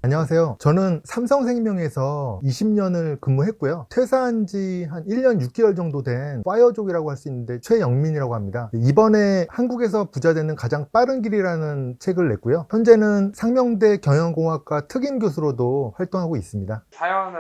안녕하세요. 저는 삼성생명에서 20년을 근무했고요. 퇴사한 지 한 1년 6개월 정도 된 파이어족이라고 할 수 있는데 최영민이라고 합니다. 이번에 한국에서 부자 되는 가장 빠른 길이라는 책을 냈고요. 현재는 상명대 경영공학과 특임 교수로도 활동하고 있습니다. 사연을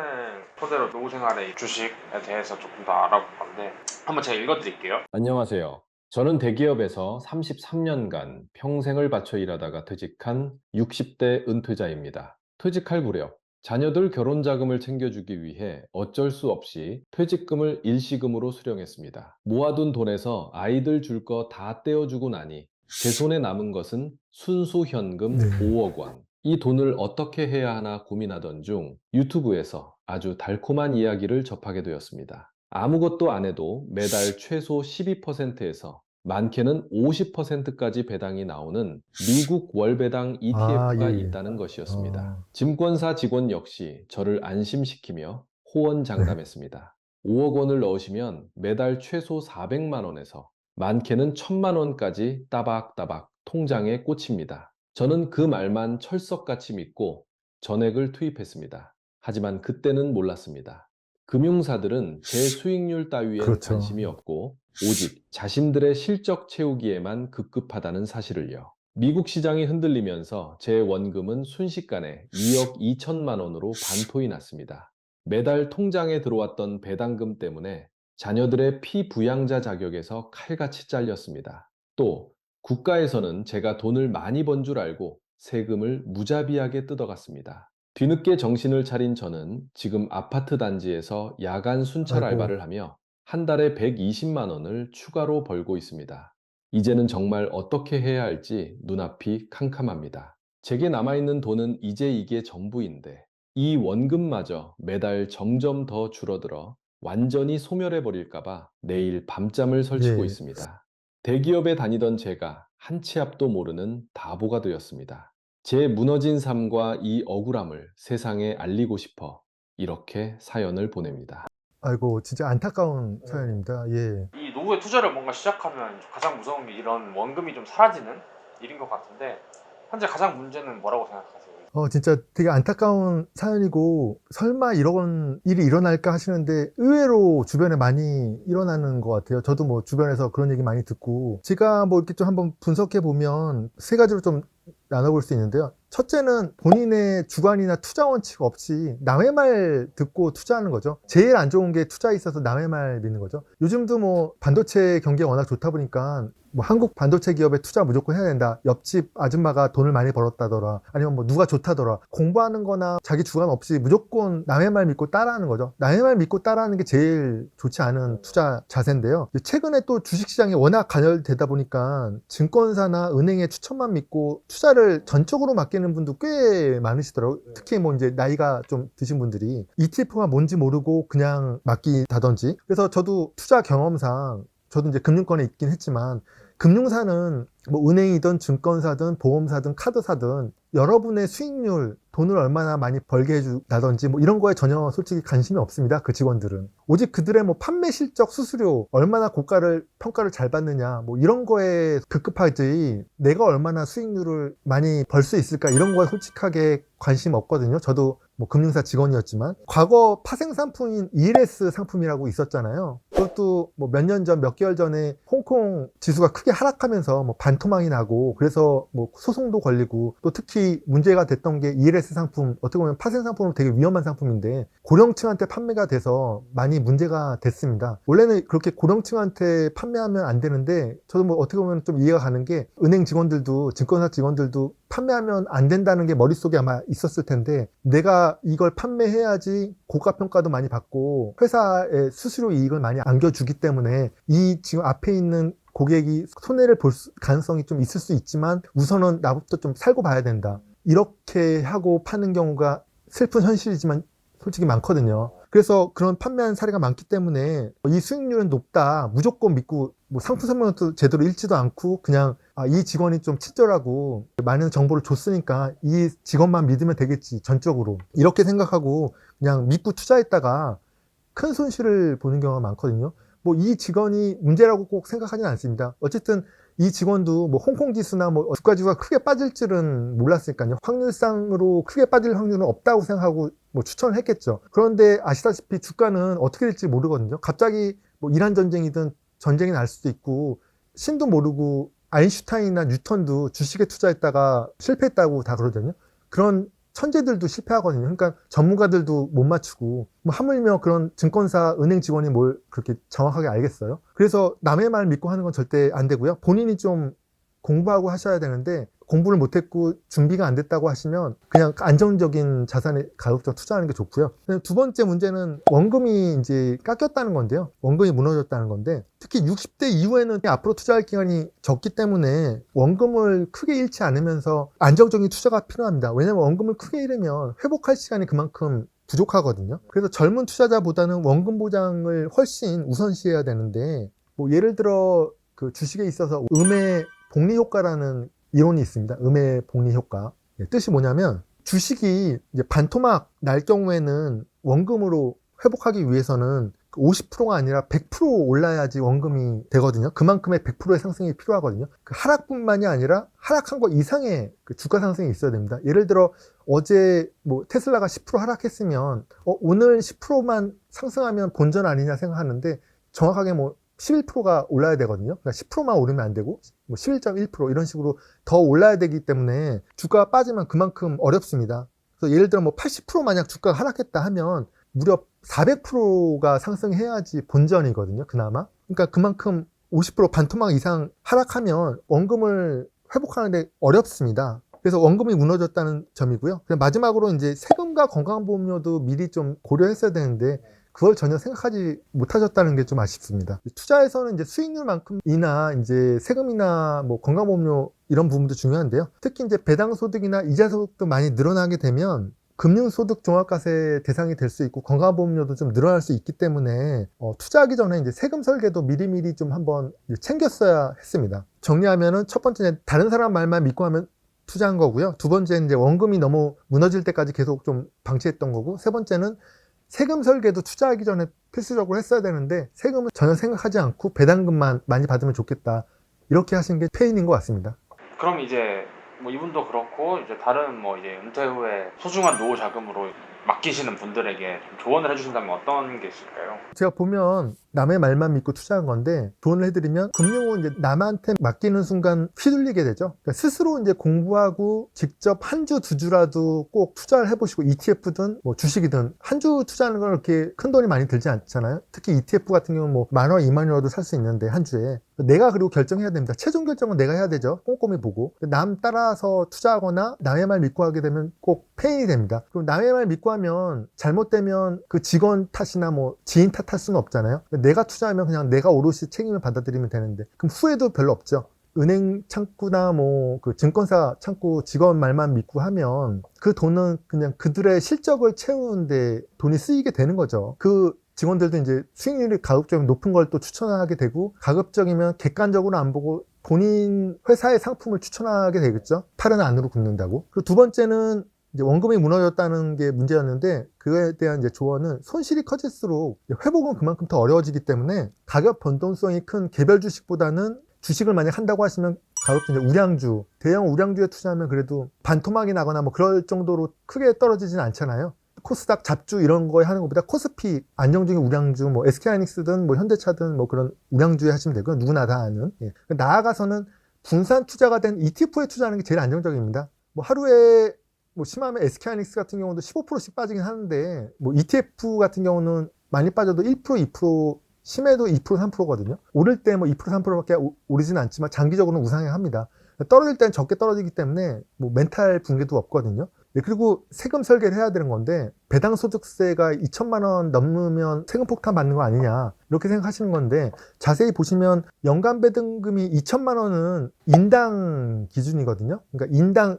토대로 노후 생활의 주식에 대해서 조금 더 알아볼 건데 한번 제가 읽어드릴게요. 안녕하세요. 저는 대기업에서 33년간 평생을 바쳐 일하다가 퇴직한 60대 은퇴자입니다. 퇴직할 무렵 자녀들 결혼 자금을 챙겨주기 위해 어쩔 수 없이 퇴직금을 일시금으로 수령했습니다. 모아둔 돈에서 아이들 줄 거 다 떼어주고 나니 제 손에 남은 것은 순수 현금 네. 5억 원. 이 돈을 어떻게 해야 하나 고민하던 중 유튜브에서 아주 달콤한 이야기를 접하게 되었습니다. 아무것도 안 해도 매달 최소 12%에서 많게는 50%까지 배당이 나오는 미국 월배당 ETF가 예, 예. 있다는 것이었습니다. 증권사 직원 역시 저를 안심시키며 호언장담했습니다. 5억 원을 넣으시면 매달 최소 400만 원에서 많게는 1000만 원까지 따박따박 통장에 꽂힙니다. 저는 그 말만 철석같이 믿고 전액을 투입했습니다. 하지만 그때는 몰랐습니다. 금융사들은 제 수익률 따위엔 그렇죠. 관심이 없고 오직 자신들의 실적 채우기에만 급급하다는 사실을요. 미국 시장이 흔들리면서 제 원금은 순식간에 2억 2천만 원으로 반토이 났습니다. 매달 통장에 들어왔던 배당금 때문에 자녀들의 피부양자 자격에서 칼같이 잘렸습니다. 또 국가에서는 제가 돈을 많이 번 줄 알고 세금을 무자비하게 뜯어갔습니다. 뒤늦게 정신을 차린 저는 지금 아파트 단지에서 야간 순찰 아이고. 알바를 하며 한 달에 120만 원을 추가로 벌고 있습니다. 이제는 정말 어떻게 해야 할지 눈앞이 캄캄합니다. 제게 남아있는 돈은 이제 이게 전부인데 이 원금마저 매달 점점 더 줄어들어 완전히 소멸해버릴까봐 내일 밤잠을 설치고 예. 있습니다. 대기업에 다니던 제가 한 치 앞도 모르는 바보가 되었습니다. 제 무너진 삶과 이 억울함을 세상에 알리고 싶어 이렇게 사연을 보냅니다. 아이고, 진짜 안타까운 사연입니다. 예. 이 노후의 투자를 뭔가 시작하면 가장 무서운 게 이런 원금이 좀 사라지는 일인 것 같은데 현재 가장 문제는 뭐라고 생각하세요? 진짜 되게 안타까운 사연이고, 설마 이런 일이 일어날까 하시는데, 의외로 주변에 많이 일어나는 것 같아요. 저도 뭐 주변에서 그런 얘기 많이 듣고, 제가 뭐 이렇게 좀 한번 분석해 보면, 세 가지로 좀 나눠볼 수 있는데요. 첫째는 본인의 주관이나 투자 원칙 없이 남의 말 듣고 투자하는 거죠. 제일 안 좋은 게 투자에 있어서 남의 말 믿는 거죠. 요즘도 뭐 반도체 경기가 워낙 좋다 보니까 뭐 한국 반도체 기업에 투자 무조건 해야 된다. 옆집 아줌마가 돈을 많이 벌었다더라. 아니면 뭐 누가 좋다더라. 공부하는 거나 자기 주관 없이 무조건 남의 말 믿고 따라하는 거죠. 남의 말 믿고 따라하는 게 제일 좋지 않은 투자 자세인데요. 최근에 또 주식시장이 워낙 가열되다 보니까 증권사나 은행의 추천만 믿고 투자를 전적으로 맡기는 분도 꽤 많으시더라고요. 특히 뭐 이제 나이가 좀 드신 분들이 ETF가 뭔지 모르고 그냥 맡기다든지. 그래서 저도 투자 경험상 저도 이제 금융권에 있긴 했지만 금융사는 뭐 은행이든 증권사든 보험사든 카드사든 여러분의 수익률, 돈을 얼마나 많이 벌게 해준다든지 뭐 이런 거에 전혀 솔직히 관심이 없습니다. 그 직원들은. 오직 그들의 뭐 판매 실적, 수수료, 얼마나 고가를, 평가를 잘 받느냐 뭐 이런 거에 급급하지 내가 얼마나 수익률을 많이 벌 수 있을까 이런 거에 솔직하게 관심 없거든요. 저도 뭐 금융사 직원이었지만 과거 파생 상품인 ELS 상품이라고 있었잖아요. 그것도 뭐 몇 년 전, 몇 개월 전에 홍콩 지수가 크게 하락하면서 뭐 반토막이 나고 그래서 뭐 소송도 걸리고 또 특히 문제가 됐던 게 ELS 상품, 어떻게 보면 파생 상품은 되게 위험한 상품인데 고령층한테 판매가 돼서 많이 문제가 됐습니다. 원래는 그렇게 고령층한테 판매하면 안 되는데 저도 뭐 어떻게 보면 좀 이해가 가는 게 은행 직원들도 증권사 직원들도 판매하면 안 된다는 게 머릿속에 아마 있었을 텐데 내가 이걸 판매해야지 고가 평가도 많이 받고 회사의 수수료 이익을 많이 안겨주기 때문에 이 지금 앞에 있는 고객이 손해를 볼 가능성이 좀 있을 수 있지만 우선은 나부터 좀 살고 봐야 된다. 이렇게 하고 파는 경우가 슬픈 현실이지만 솔직히 많거든요. 그래서 그런 판매한 사례가 많기 때문에 이 수익률은 높다. 무조건 믿고 뭐 상품 설명도 제대로 읽지도 않고 그냥 이 직원이 좀 친절하고 많은 정보를 줬으니까 이 직원만 믿으면 되겠지. 전적으로. 이렇게 생각하고 그냥 믿고 투자했다가 큰 손실을 보는 경우가 많거든요. 뭐 이 직원이 문제라고 꼭 생각하지는 않습니다. 어쨌든 이 직원도 뭐 홍콩 지수나 뭐 주가 지수가 크게 빠질 줄은 몰랐으니까요. 확률상으로 크게 빠질 확률은 없다고 생각하고 뭐 추천을 했겠죠. 그런데 아시다시피 주가는 어떻게 될지 모르거든요. 갑자기 뭐 이란 전쟁이든 전쟁이 날 수도 있고, 신도 모르고 아인슈타인이나 뉴턴도 주식에 투자했다가 실패했다고 다 그러거든요. 그런 천재들도 실패하거든요. 그러니까 전문가들도 못 맞추고, 뭐 하물며 그런 증권사 은행 직원이 뭘 그렇게 정확하게 알겠어요? 그래서 남의 말 믿고 하는 건 절대 안 되고요. 본인이 좀 공부하고 하셔야 되는데, 공부를 못했고 준비가 안 됐다고 하시면 그냥 안정적인 자산에 가급적 투자하는 게 좋고요. 두 번째 문제는 원금이 이제 깎였다는 건데요. 원금이 무너졌다는 건데, 특히 60대 이후에는 앞으로 투자할 기간이 적기 때문에 원금을 크게 잃지 않으면서 안정적인 투자가 필요합니다. 왜냐하면 원금을 크게 잃으면 회복할 시간이 그만큼 부족하거든요. 그래서 젊은 투자자보다는 원금 보장을 훨씬 우선시해야 되는데, 뭐 예를 들어 그 주식에 있어서 음의 복리 효과라는 이론이 있습니다. 음의 복리 효과. 뜻이 뭐냐면, 주식이 이제 반토막 날 경우에는 원금으로 회복하기 위해서는 50%가 아니라 100% 올라야지 원금이 되거든요. 그만큼의 100%의 상승이 필요하거든요. 그 하락뿐만이 아니라 하락한 것 이상의 그 주가 상승이 있어야 됩니다. 예를 들어 어제 뭐 테슬라가 10% 하락했으면 오늘 10%만 상승하면 본전 아니냐 생각하는데, 정확하게 뭐 11%가 올라야 되거든요. 그러니까 10%만 오르면 안 되고 뭐 11.1% 이런 식으로 더 올라야 되기 때문에 주가가 빠지면 그만큼 어렵습니다. 그래서 예를 들어 뭐 80% 만약 주가가 하락했다 하면 무려 400%가 상승해야지 본전이거든요. 그나마. 그러니까 그만큼 50% 반토막 이상 하락하면 원금을 회복하는데 어렵습니다. 그래서 원금이 무너졌다는 점이고요. 마지막으로 이제 세금과 건강보험료도 미리 좀 고려했어야 되는데, 그걸 전혀 생각하지 못하셨다는 게 좀 아쉽습니다. 투자에서는 이제 수익률만큼이나 이제 세금이나 뭐 건강보험료 이런 부분도 중요한데요. 특히 이제 배당소득이나 이자소득도 많이 늘어나게 되면 금융소득 종합과세 대상이 될 수 있고, 건강보험료도 좀 늘어날 수 있기 때문에 투자하기 전에 이제 세금 설계도 미리미리 좀 한번 챙겼어야 했습니다. 정리하면은 첫 번째, 다른 사람 말만 믿고 하면 투자한 거고요. 두 번째는 이제 원금이 너무 무너질 때까지 계속 좀 방치했던 거고, 세 번째는 세금 설계도 투자하기 전에 필수적으로 했어야 되는데, 세금을 전혀 생각하지 않고 배당금만 많이 받으면 좋겠다, 이렇게 하신 게 페인인 것 같습니다. 그럼 이제 뭐 이분도 그렇고 이제 다른 뭐 이제 은퇴 후에 소중한 노후 자금으로 맡기시는 분들에게 좀 조언을 해주신다면 어떤 게 있을까요? 제가 보면 남의 말만 믿고 투자한 건데, 조언을 해드리면 금융은 이제 남한테 맡기는 순간 휘둘리게 되죠. 그러니까 스스로 이제 공부하고 직접 한 주, 두 주라도 꼭 투자를 해보시고, ETF든 뭐 주식이든 한 주 투자하는 건 그렇게 큰 돈이 많이 들지 않잖아요. 특히 ETF 같은 경우는 뭐 10,000원, 20,000원이라도 살 수 있는데 한 주에. 내가 그리고 결정해야 됩니다. 최종 결정은 내가 해야 되죠. 꼼꼼히 보고. 남 따라서 투자하거나 남의 말 믿고 하게 되면 꼭 페인이 됩니다. 그럼 남의 말 믿고 하면 잘못되면 그 직원 탓이나 뭐 지인 탓할 수는 없잖아요. 내가 투자하면 그냥 내가 오롯이 책임을 받아들이면 되는데, 그럼 후회도 별로 없죠. 은행 창구나 뭐 그 증권사 창구 직원 말만 믿고 하면 그 돈은 그냥 그들의 실적을 채우는데 돈이 쓰이게 되는 거죠. 그 직원들도 이제 수익률이 가급적이면 높은 걸 또 추천하게 되고, 가급적이면 객관적으로 안 보고 본인 회사의 상품을 추천하게 되겠죠. 팔은 안으로 굽는다고. 그리고 두 번째는 이제 원금이 무너졌다는 게 문제였는데, 그거에 대한 이제 조언은 손실이 커질수록 회복은 그만큼 더 어려워지기 때문에 가격 변동성이 큰 개별 주식보다는, 주식을 만약 한다고 하시면 가급적 이제 우량주, 대형 우량주에 투자하면 그래도 반토막이 나거나 뭐 그럴 정도로 크게 떨어지진 않잖아요. 코스닥 잡주 이런 거에 하는 것보다 코스피 안정적인 우량주, 뭐 SK하이닉스든 뭐 현대차든 뭐 그런 우량주에 하시면 되고요. 누구나 다 아는. 나아가서는 분산 투자가 된 ETF에 투자하는 게 제일 안정적입니다. 뭐 하루에 뭐 심하면 SK하이닉스 같은 경우도 15%씩 빠지긴 하는데, 뭐 ETF 같은 경우는 많이 빠져도 1%, 2%, 심해도 2%, 3%거든요. 오를 때 뭐 2%, 3%밖에 오르지는 않지만 장기적으로는 우상향합니다. 떨어질 때는 적게 떨어지기 때문에 뭐 멘탈 붕괴도 없거든요. 그리고 세금 설계를 해야 되는 건데, 배당소득세가 2천만 원 넘으면 세금 폭탄 받는 거 아니냐, 이렇게 생각하시는 건데, 자세히 보시면 연간 배당금이 2천만 원은 인당 기준이거든요. 그러니까 인당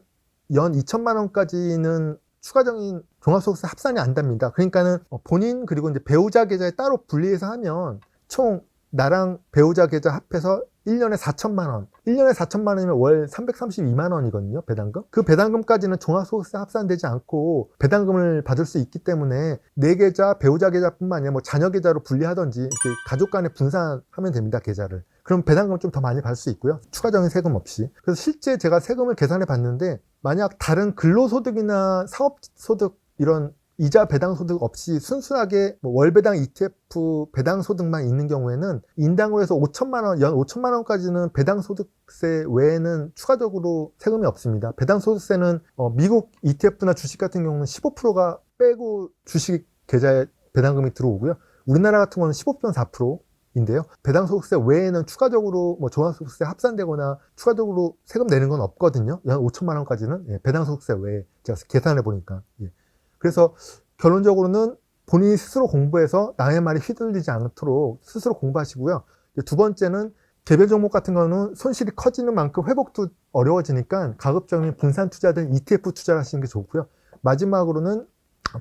연 2천만 원까지는 추가적인 종합소득세 합산이 안 됩니다. 그러니까는 본인 그리고 이제 배우자 계좌에 따로 분리해서 하면 총 나랑 배우자 계좌 합해서 1년에 4천만 원, 1년에 4천만 원이면 월 332만 원이거든요, 배당금. 그 배당금까지는 종합소득세 합산되지 않고 배당금을 받을 수 있기 때문에 내 계좌, 배우자 계좌뿐만 아니라 뭐 자녀 계좌로 분리하든지 이렇게 가족 간에 분산하면 됩니다, 계좌를. 그럼 배당금을 좀 더 많이 받을 수 있고요. 추가적인 세금 없이. 그래서 실제 제가 세금을 계산해 봤는데 만약 다른 근로소득이나 사업소득 이런 이자 배당소득 없이 순수하게 뭐 월배당 ETF 배당소득만 있는 경우에는 인당으로 해서 5천만 원, 연 5천만 원까지는 배당소득세 외에는 추가적으로 세금이 없습니다. 배당소득세는 미국 ETF나 주식 같은 경우는 15%가 빼고 주식 계좌에 배당금이 들어오고요. 우리나라 같은 경우는 15.4%인데요. 배당소득세 외에는 추가적으로 뭐 종합소득세 합산되거나 추가적으로 세금 내는 건 없거든요. 연 5천만 원까지는 예, 배당소득세 외에 제가 계산해 보니까. 예. 그래서 결론적으로는 본인이 스스로 공부해서 남의 말에 휘둘리지 않도록 스스로 공부하시고요. 두 번째는 개별 종목 같은 거는 손실이 커지는 만큼 회복도 어려워지니까 가급적이면 분산 투자든 ETF 투자를 하시는 게 좋고요. 마지막으로는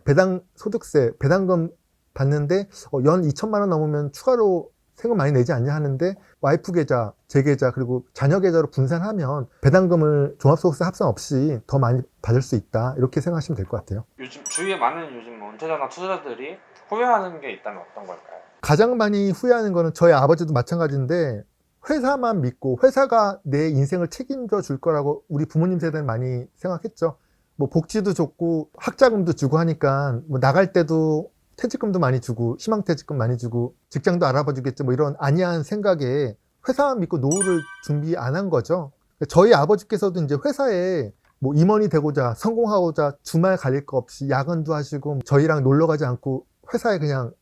배당 소득세, 배당금 받는데 연 2천만 원 넘으면 추가로 세금 많이 내지 않냐 하는데 와이프 계좌, 제 계좌 그리고 자녀 계좌로 분산하면 배당금을 종합소득세 합산 없이 더 많이 받을 수 있다 이렇게 생각하시면 될 것 같아요. 요즘 주위에 많은 요즘 은퇴자나 투자자들이 후회하는 게 있다면 어떤 걸까요? 가장 많이 후회하는 거는 저희 아버지도 마찬가지인데 회사만 믿고 회사가 내 인생을 책임져 줄 거라고 우리 부모님 세대는 많이 생각했죠. 뭐 복지도 좋고 학자금도 주고 하니까 뭐 나갈 때도 퇴직금도 많이 주고 희망퇴직금 많이 주고 직장도 알아봐 주겠죠. 뭐 이런 안이한 생각에 회사만 믿고 노후를 준비 안 한 거죠. 저희 아버지께서도 이제 회사에 뭐 임원이 되고자 성공하고자 주말 가릴 거 없이 야근도 하시고 저희랑 놀러 가지 않고 회사에 그냥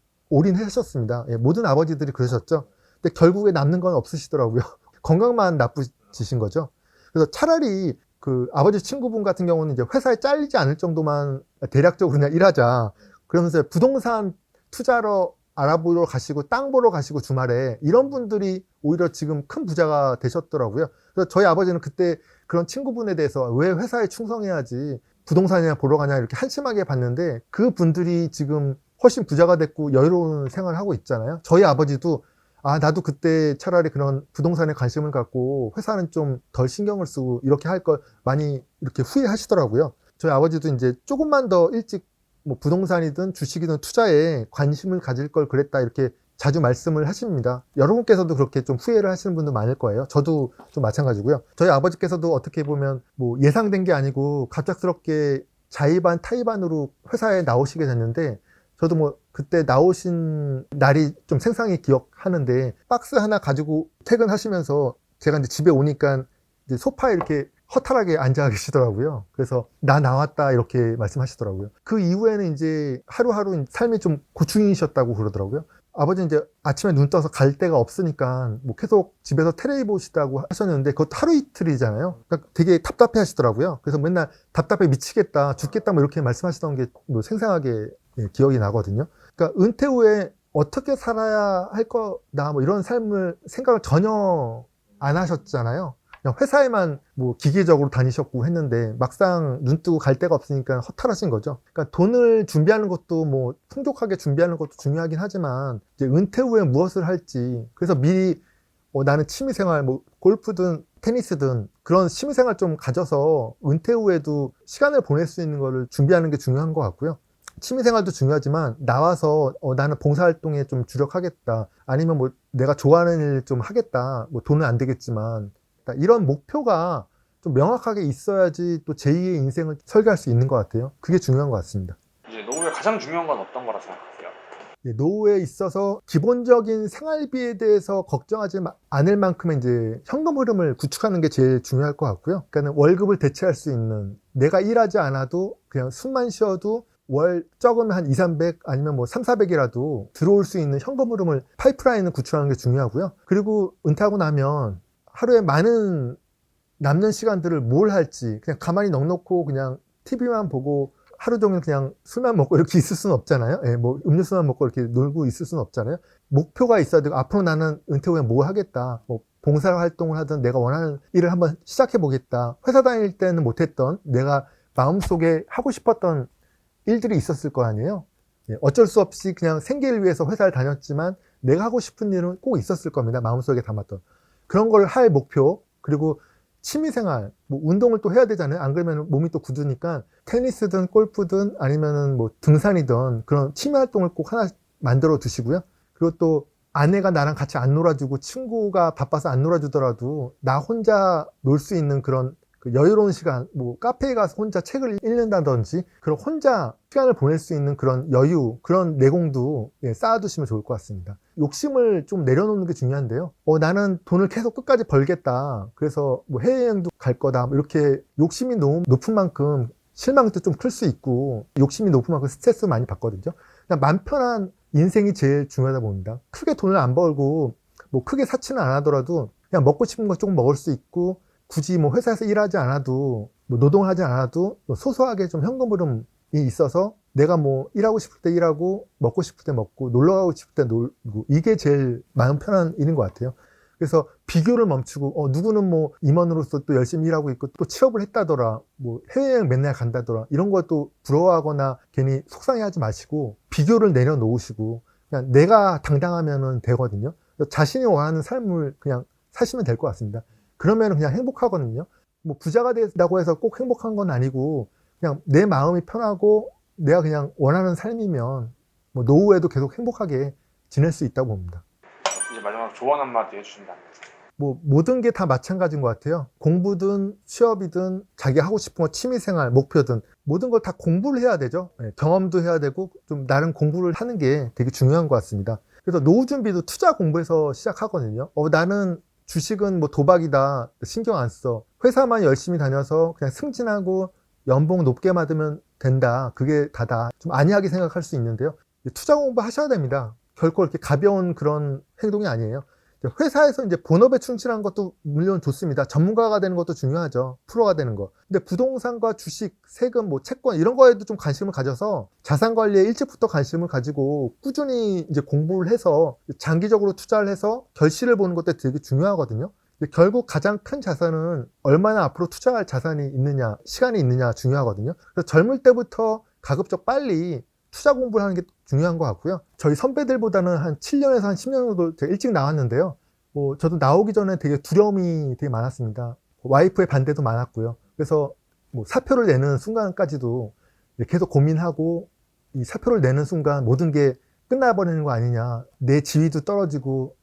올인하셨습니다. 예, 모든 아버지들이 그러셨죠. 근데 결국에 남는 건 없으시더라고요. 건강만 나쁘시신 거죠. 그래서 차라리 그 아버지 친구분 같은 경우는 이제 회사에 잘리지 않을 정도만 대략적으로 그냥 일하자. 그러면서 부동산 투자로 알아보러 가시고 땅 보러 가시고 주말에 이런 분들이 오히려 지금 큰 부자가 되셨더라고요. 그래서 저희 아버지는 그때 그런 친구분에 대해서 왜 회사에 충성해야지 부동산이나 보러 가냐 이렇게 한심하게 봤는데 그 분들이 지금 훨씬 부자가 됐고 여유로운 생활을 하고 있잖아요. 저희 아버지도 나도 그때 차라리 그런 부동산에 관심을 갖고 회사는 좀 덜 신경을 쓰고 이렇게 할 걸 많이 이렇게 후회하시더라고요. 저희 아버지도 이제 조금만 더 일찍 뭐 부동산이든 주식이든 투자에 관심을 가질 걸 그랬다 이렇게 자주 말씀을 하십니다. 여러분께서도 그렇게 좀 후회를 하시는 분도 많을 거예요. 저도 좀 마찬가지고요. 저희 아버지께서도 어떻게 보면 뭐 예상된 게 아니고 갑작스럽게 자의반 타의반으로 회사에 나오시게 됐는데 저도 뭐 그때 나오신 날이 좀 생생히 기억하는데 박스 하나 가지고 퇴근하시면서 제가 이제 집에 오니까 이제 소파에 이렇게 허탈하게 앉아 계시더라고요. 그래서 나 나왔다 이렇게 말씀하시더라고요. 그 이후에는 이제 하루하루 삶이 좀 고충이셨다고 그러더라고요. 아버지는 이제 아침에 눈 떠서 갈 데가 없으니까 뭐 계속 집에서 텔레비 보시다고 하셨는데 그것도 하루 이틀이잖아요. 그러니까 되게 답답해 하시더라고요. 그래서 맨날 답답해 미치겠다, 죽겠다 뭐 이렇게 말씀하시던 게 뭐 생생하게 기억이 나거든요. 그러니까 은퇴 후에 어떻게 살아야 할 거다 뭐 이런 삶을 생각을 전혀 안 하셨잖아요. 그냥 회사에만 뭐 기계적으로 다니셨고 했는데 막상 눈 뜨고 갈 데가 없으니까 허탈하신 거죠. 그러니까 돈을 준비하는 것도 뭐 풍족하게 준비하는 것도 중요하긴 하지만 이제 은퇴 후에 무엇을 할지 그래서 미리 나는 취미생활 뭐 골프든 테니스든 그런 취미생활 좀 가져서 은퇴 후에도 시간을 보낼 수 있는 거를 준비하는 게 중요한 것 같고요. 취미생활도 중요하지만 나와서 나는 봉사활동에 좀 주력하겠다 아니면 뭐 내가 좋아하는 일 좀 하겠다 뭐 돈은 안 되겠지만 이런 목표가 좀 명확하게 있어야지 또 제2의 인생을 설계할 수 있는 것 같아요. 그게 중요한 것 같습니다. 이제 노후에 가장 중요한 건 어떤 거라 생각하세요? 노후에 있어서 기본적인 생활비에 대해서 걱정하지 않을 만큼의 이제 현금 흐름을 구축하는 게 제일 중요할 것 같고요. 그러니까 월급을 대체할 수 있는 내가 일하지 않아도 그냥 숨만 쉬어도 월 적으면 한 2, 300 아니면 뭐 3, 400이라도 들어올 수 있는 현금 흐름을 파이프라인을 구축하는 게 중요하고요. 그리고 은퇴하고 나면 하루에 많은 남는 시간들을 뭘 할지 그냥 가만히 넋놓고 그냥 TV만 보고 하루 종일 그냥 술만 먹고 이렇게 있을 수는 없잖아요. 예, 뭐 음료수만 먹고 이렇게 놀고 있을 수는 없잖아요. 목표가 있어야 되고 앞으로 나는 은퇴 후에 뭘 하겠다. 뭐 봉사활동을 하든 내가 원하는 일을 한번 시작해 보겠다. 회사 다닐 때는 못했던 내가 마음속에 하고 싶었던 일들이 있었을 거 아니에요. 예, 어쩔 수 없이 그냥 생계를 위해서 회사를 다녔지만 내가 하고 싶은 일은 꼭 있었을 겁니다. 마음속에 담았던. 그런 걸 할 목표, 그리고 취미생활, 뭐 운동을 또 해야 되잖아요. 안 그러면 몸이 또 굳으니까 테니스든 골프든 아니면은 뭐 등산이든 그런 취미 활동을 꼭 하나 만들어 두시고요. 그리고 또 아내가 나랑 같이 안 놀아주고 친구가 바빠서 안 놀아주더라도 나 혼자 놀 수 있는 그런 그 여유로운 시간, 뭐 카페에 가서 혼자 책을 읽는다든지 그런 혼자 시간을 보낼 수 있는 그런 여유, 그런 내공도 쌓아두시면 좋을 것 같습니다. 욕심을 좀 내려놓는 게 중요한데요. 나는 돈을 계속 끝까지 벌겠다. 그래서 뭐 해외여행도 갈 거다. 뭐 이렇게 욕심이 너무 높은 만큼 실망도 좀 클 수 있고 욕심이 높은 만큼 스트레스 많이 받거든요. 그냥 맘 편한 인생이 제일 중요하다 봅니다. 크게 돈을 안 벌고 뭐 크게 사치는 안 하더라도 그냥 먹고 싶은 거 조금 먹을 수 있고 굳이 뭐 회사에서 일하지 않아도 뭐 노동을 하지 않아도 뭐 소소하게 좀 현금 흐름이 있어서 내가 뭐 일하고 싶을 때 일하고 먹고 싶을 때 먹고 놀러 가고 싶을 때 놀고 이게 제일 마음 편한 일인 것 같아요. 그래서 비교를 멈추고 누구는 뭐 임원으로서 또 열심히 일하고 있고 또 취업을 했다더라 뭐 해외여행 맨날 간다더라 이런 것도 부러워하거나 괜히 속상해하지 마시고 비교를 내려놓으시고 그냥 내가 당당하면 되거든요. 자신이 원하는 삶을 그냥 사시면 될 것 같습니다. 그러면 그냥 행복하거든요. 뭐 부자가 된다고 해서 꼭 행복한 건 아니고 그냥 내 마음이 편하고 내가 그냥 원하는 삶이면 뭐 노후에도 계속 행복하게 지낼 수 있다고 봅니다. 이제 마지막으로 조언 한마디 해주신다면. 뭐 모든 게 다 마찬가지인 것 같아요. 공부든 취업이든 자기 하고 싶은 거 취미생활, 목표든 모든 걸 다 공부를 해야 되죠. 경험도 해야 되고 좀 나름 공부를 하는 게 되게 중요한 것 같습니다. 그래서 노후 준비도 투자 공부에서 시작하거든요. 나는 주식은 뭐 도박이다. 신경 안 써. 회사만 열심히 다녀서 그냥 승진하고 연봉 높게 받으면 된다. 그게 다다. 좀 안이하게 생각할 수 있는데요. 투자 공부 하셔야 됩니다. 결코 이렇게 가벼운 그런 행동이 아니에요. 회사에서 이제 본업에 충실한 것도 물론 좋습니다. 전문가가 되는 것도 중요하죠. 프로가 되는 거. 근데 부동산과 주식, 세금, 뭐 채권 이런 거에도 좀 관심을 가져서 자산 관리에 일찍부터 관심을 가지고 꾸준히 이제 공부를 해서 장기적으로 투자를 해서 결실을 보는 것도 되게 중요하거든요. 결국 가장 큰 자산은 얼마나 앞으로 투자할 자산이 있느냐, 시간이 있느냐 중요하거든요. 그래서 젊을 때부터 가급적 빨리 투자 공부를 하는 게 중요한 것 같고요. 저희 선배들보다는 한 7년에서 한 10년 정도 되게 일찍 나왔는데요. 저도 나오기 전에 되게 두려움이 되게 많았습니다. 와이프의 반대도 많았고요. 그래서 뭐 사표를 내는 순간까지도 계속 고민하고 이 사표를 내는 순간 모든 게 끝나버리는 거 아니냐. 내 지위도 떨어지고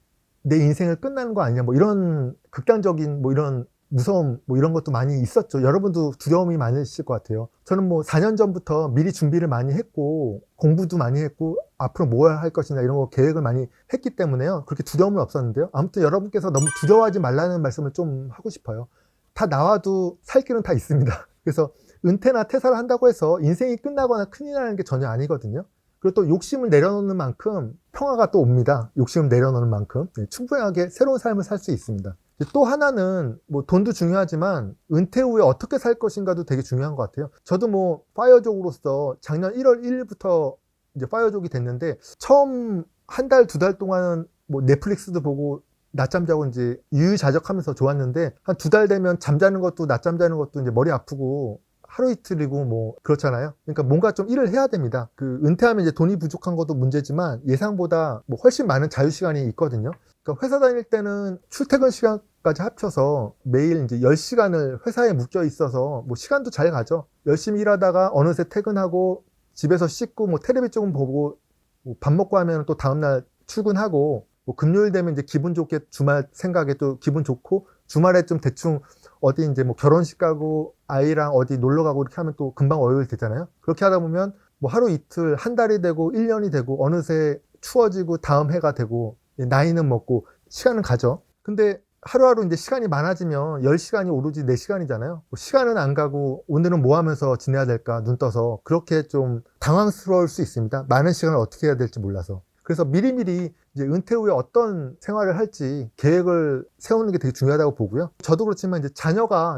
내 인생을 끝나는 거 아니냐. 뭐 이런 극단적인 뭐 이런 무서움 뭐 이런 것도 많이 있었죠. 여러분도 두려움이 많으실 것 같아요. 저는 뭐 4년 전부터 미리 준비를 많이 했고 공부도 많이 했고 앞으로 뭘 할 것이냐 이런 거 계획을 많이 했기 때문에요. 그렇게 두려움은 없었는데요. 아무튼 여러분께서 너무 두려워하지 말라는 말씀을 좀 하고 싶어요. 다 나와도 살 길은 다 있습니다. 그래서 은퇴나 퇴사를 한다고 해서 인생이 끝나거나 큰일 나는 게 전혀 아니거든요. 그리고 또 욕심을 내려놓는 만큼 평화가 또 옵니다. 욕심을 내려놓는 만큼 충분하게 새로운 삶을 살 수 있습니다. 또 하나는 뭐 돈도 중요하지만 은퇴 후에 어떻게 살 것인가도 되게 중요한 것 같아요. 저도 뭐 파이어족으로서 작년 1월 1일부터 이제 파이어족이 됐는데 처음 한 달, 두 달 동안은 뭐 넷플릭스도 보고 낮잠 자고 이제 유유자적하면서 좋았는데 한 두 달 되면 잠자는 것도 낮잠 자는 것도 이제 머리 아프고 하루 이틀이고 뭐 그렇잖아요. 그러니까 뭔가 좀 일을 해야 됩니다. 그 은퇴하면 이제 돈이 부족한 것도 문제지만 예상보다 뭐 훨씬 많은 자유 시간이 있거든요. 그러니까 회사 다닐 때는 출퇴근 시간까지 합쳐서 매일 이제 10시간을 회사에 묶여 있어서 뭐 시간도 잘 가죠. 열심히 일하다가 어느새 퇴근하고 집에서 씻고 뭐 텔레비 조금 보고 뭐 밥 먹고 하면 또 다음날 출근하고 뭐 금요일 되면 이제 기분 좋게 주말 생각에 또 기분 좋고 주말에 좀 대충 어디 이제 뭐 결혼식 가고 아이랑 어디 놀러 가고 이렇게 하면 또 금방 어울릴 되잖아요. 그렇게 하다 보면 뭐 하루 이틀, 한 달이 되고 1년이 되고 어느새 추워지고 다음 해가 되고 나이는 먹고 시간은 가죠. 근데 하루하루 이제 시간이 많아지면 10시간이 오로지 4시간이잖아요. 시간은 안 가고 오늘은 뭐 하면서 지내야 될까 눈 떠서 그렇게 좀 당황스러울 수 있습니다. 많은 시간을 어떻게 해야 될지 몰라서. 그래서 미리미리 이제 은퇴 후에 어떤 생활을 할지 계획을 세우는 게 되게 중요하다고 보고요. 저도 그렇지만 이제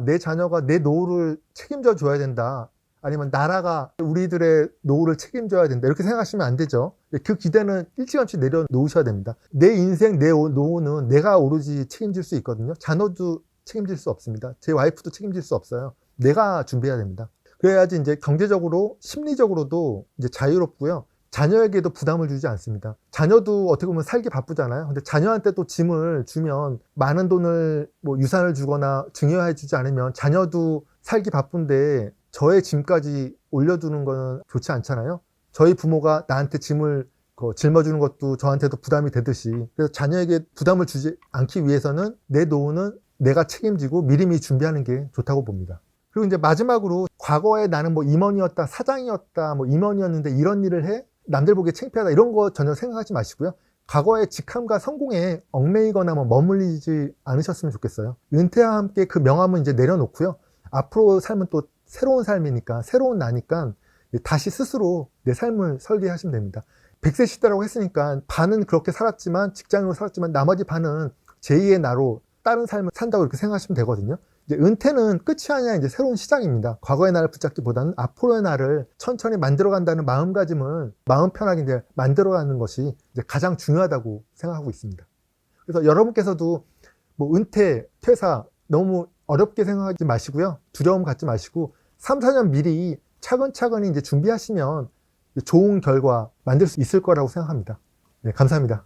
내 자녀가 내 노후를 책임져 줘야 된다. 아니면 나라가 우리들의 노후를 책임져야 된다. 이렇게 생각하시면 안 되죠. 그 기대는 일찌감치 내려놓으셔야 됩니다. 내 인생, 내 노후는 내가 오로지 책임질 수 있거든요. 자녀도 책임질 수 없습니다. 제 와이프도 책임질 수 없어요. 내가 준비해야 됩니다. 그래야지 이제 경제적으로, 심리적으로도 이제 자유롭고요. 자녀에게도 부담을 주지 않습니다. 자녀도 어떻게 보면 살기 바쁘잖아요. 근데 자녀한테 또 짐을 주면 많은 돈을 뭐 유산을 주거나 증여해 주지 않으면 자녀도 살기 바쁜데 저의 짐까지 올려두는 거는 좋지 않잖아요. 저희 부모가 나한테 짐을 짊어주는 것도 저한테도 부담이 되듯이, 그래서 자녀에게 부담을 주지 않기 위해서는 내 노후는 내가 책임지고 미리미리 준비하는 게 좋다고 봅니다. 그리고 이제 마지막으로, 과거에 나는 뭐 임원이었다, 사장이었다, 뭐 임원이었는데 이런 일을 해? 남들 보기에 창피하다, 이런 거 전혀 생각하지 마시고요. 과거의 직함과 성공에 얽매이거나 뭐 머물리지 않으셨으면 좋겠어요. 은퇴와 함께 그 명함은 이제 내려놓고요. 앞으로 삶은 또 새로운 삶이니까, 새로운 나니까 다시 스스로 내 삶을 설계하시면 됩니다. 100세 시대라고 했으니까 반은 그렇게 살았지만, 직장으로 살았지만 나머지 반은 제2의 나로 다른 삶을 산다고 이렇게 생각하시면 되거든요. 이제 은퇴는 끝이 아니라 이제 새로운 시작입니다. 과거의 나를 붙잡기보다는 앞으로의 나를 천천히 만들어간다는 마음가짐을 마음 편하게 이제 만들어가는 것이 이제 가장 중요하다고 생각하고 있습니다. 그래서 여러분께서도 뭐 은퇴, 퇴사 너무 어렵게 생각하지 마시고요. 두려움 갖지 마시고 3, 4년 미리 차근차근히 이제 준비하시면 좋은 결과 만들 수 있을 거라고 생각합니다. 네, 감사합니다.